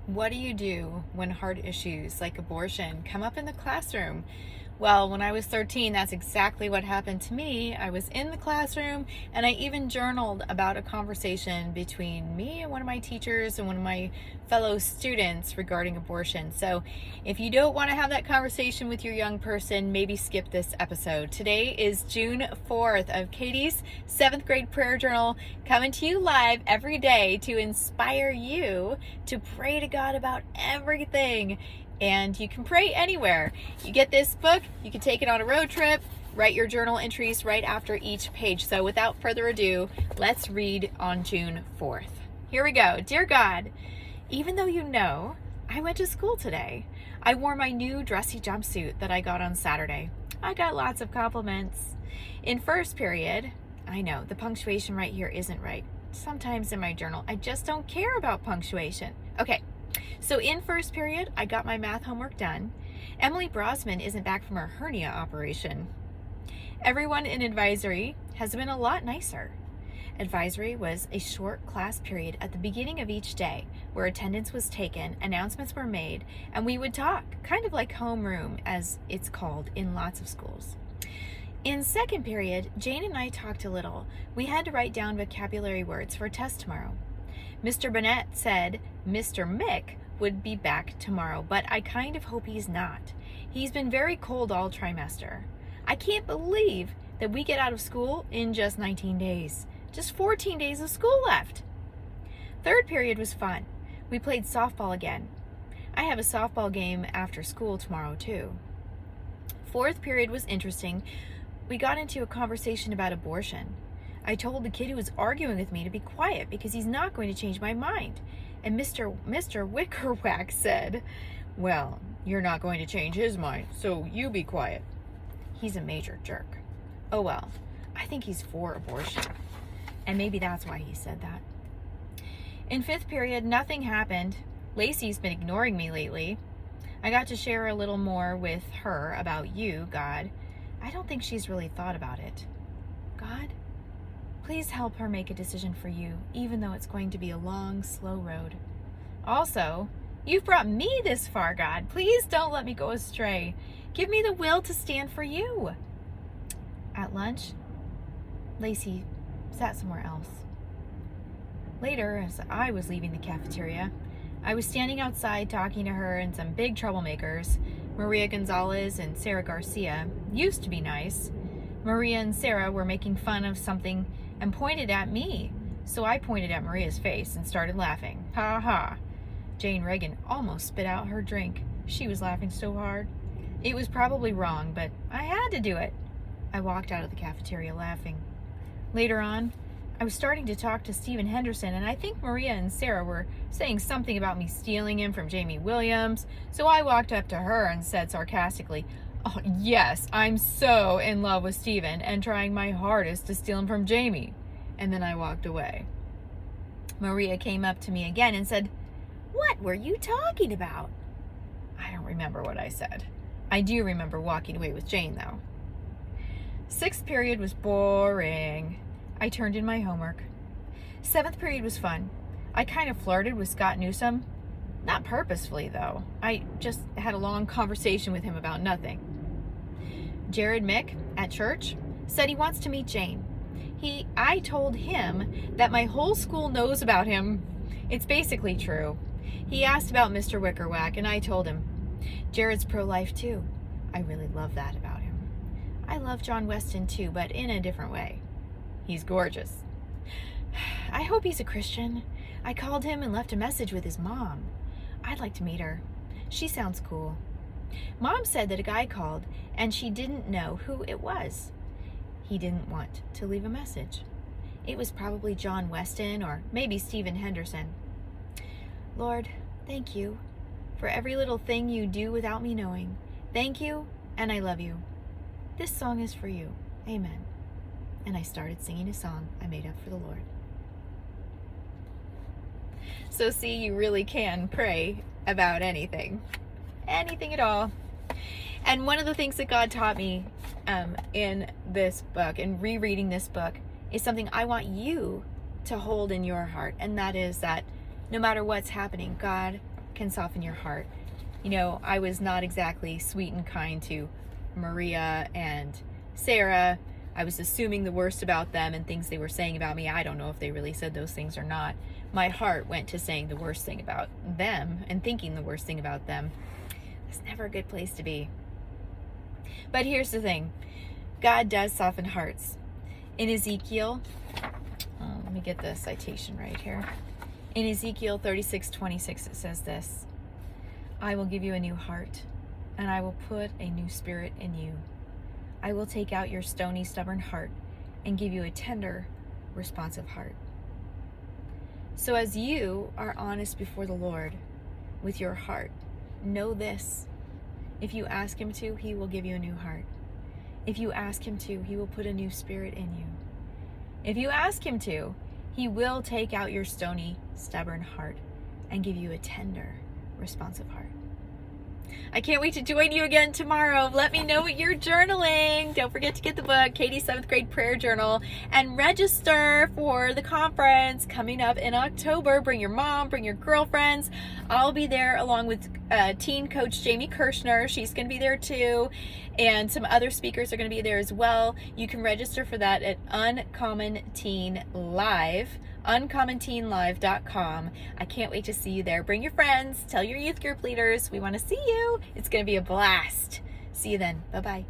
What do you do when hard issues like abortion come up in the classroom? Well, when I was 13, that's exactly what happened to me. I was in the classroom and I even journaled about a conversation between me and one of my teachers and one of my fellow students regarding abortion. So if you don't want to have that conversation with your young person, maybe skip this episode. Today is June 4th of Katie's 7th grade prayer journal, coming to you live every day to inspire you to pray to God about everything. And you can pray anywhere. You get this book, you can take it on a road trip, write your journal entries right after each page. So without further ado, let's read on June 4th. Here we go. Dear God, even though you know, I went to school today. I wore my new dressy jumpsuit that I got on Saturday. I got lots of compliments. In first period, I know the punctuation right here isn't right. Sometimes in my journal, I just don't care about punctuation. Okay. So in first period, I got my math homework done. Emily Brosman isn't back from her hernia operation. Everyone in advisory has been a lot nicer. Advisory was a short class period at the beginning of each day where attendance was taken, announcements were made, and we would talk, kind of like homeroom as it's called in lots of schools. In second period, Jane and I talked a little. We had to write down vocabulary words for a test tomorrow. Mr. Burnett said Mr. Mick would be back tomorrow, but I kind of hope he's not. He's been very cold all trimester. I can't believe that we get out of school in just 19 days. Just 14 days of school left. Third period was fun. We played softball again. I have a softball game after school tomorrow too. Fourth period was interesting. We got into a conversation about abortion. I told the kid who was arguing with me to be quiet because he's not going to change my mind. And Mr. Wickerwack said, well, you're not going to change his mind, so you be quiet. He's a major jerk. Oh well, I think he's for abortion. And maybe that's why he said that. In fifth period, nothing happened. Lacey's been ignoring me lately. I got to share a little more with her about you, God. I don't think she's really thought about it. God, please help her make a decision for you, even though it's going to be a long, slow road. Also, you've brought me this far, God. Please don't let me go astray. Give me the will to stand for you. At lunch, Lacey sat somewhere else. Later, as I was leaving the cafeteria, I was standing outside talking to her and some big troublemakers. Maria Gonzalez and Sarah Garcia used to be nice. Maria and Sarah were making fun of something and pointed at me. So I pointed at Maria's face and started laughing. Ha ha. Jane Reagan almost spit out her drink. She was laughing so hard. It was probably wrong, but I had to do it. I walked out of the cafeteria laughing. Later on, I was starting to talk to Stephen Henderson, and I think Maria and Sarah were saying something about me stealing him from Jamie Williams. So I walked up to her and said sarcastically, oh, yes, I'm so in love with Stephen and trying my hardest to steal him from Jamie. And then I walked away. Maria came up to me again and said, what were you talking about? I don't remember what I said. I do remember walking away with Jane, though. Sixth period was boring. I turned in my homework. Seventh period was fun. I kind of flirted with Scott Newsom. Not purposefully, though. I just had a long conversation with him about nothing. Jared Mick, at church, said he wants to meet Jane. I told him that my whole school knows about him. It's basically true. He asked about Mr. Wickerwack, and I told him. Jared's pro-life, too. I really love that about him. I love John Weston, too, but in a different way. He's gorgeous. I hope he's a Christian. I called him and left a message with his mom. I'd like to meet her. She sounds cool. Mom said that a guy called, and she didn't know who it was. He didn't want to leave a message. It was probably John Weston or maybe Stephen Henderson. Lord, thank you for every little thing you do without me knowing. Thank you, and I love you. This song is for you. Amen. And I started singing a song I made up for the Lord. So see, you really can pray about anything. Anything at all. And one of the things that God taught me in this book, and rereading this book, is something I want you to hold in your heart. And that is that no matter what's happening, God can soften your heart. You know, I was not exactly sweet and kind to Maria and Sarah. I was assuming the worst about them and things they were saying about me. I don't know if they really said those things or not. My heart went to saying the worst thing about them and thinking the worst thing about them. It's never a good place to be. But here's the thing. God does soften hearts. In Ezekiel, let me get the citation right here. In Ezekiel 36:26, it says this: I will give you a new heart, and I will put a new spirit in you. I will take out your stony, stubborn heart and give you a tender, responsive heart. So as you are honest before the Lord with your heart, know this: if you ask him to, he will give you a new heart. If you ask him to, he will put a new spirit in you. If you ask him to, he will take out your stony, stubborn heart and give you a tender, responsive heart. I can't wait to join you again tomorrow. Let me know what you're journaling. Don't forget to get the book, Katie's 7th Grade Prayer Journal, and register for the conference coming up in October. Bring your mom, bring your girlfriends. I'll be there along with teen coach Jamie Kirshner. She's going to be there too. And some other speakers are going to be there as well. You can register for that at Uncommon Teen Live. UncommonTeenLive.com. I can't wait to see you there. Bring your friends. Tell your youth group leaders. We want to see you. It's going to be a blast. See you then. Bye-bye.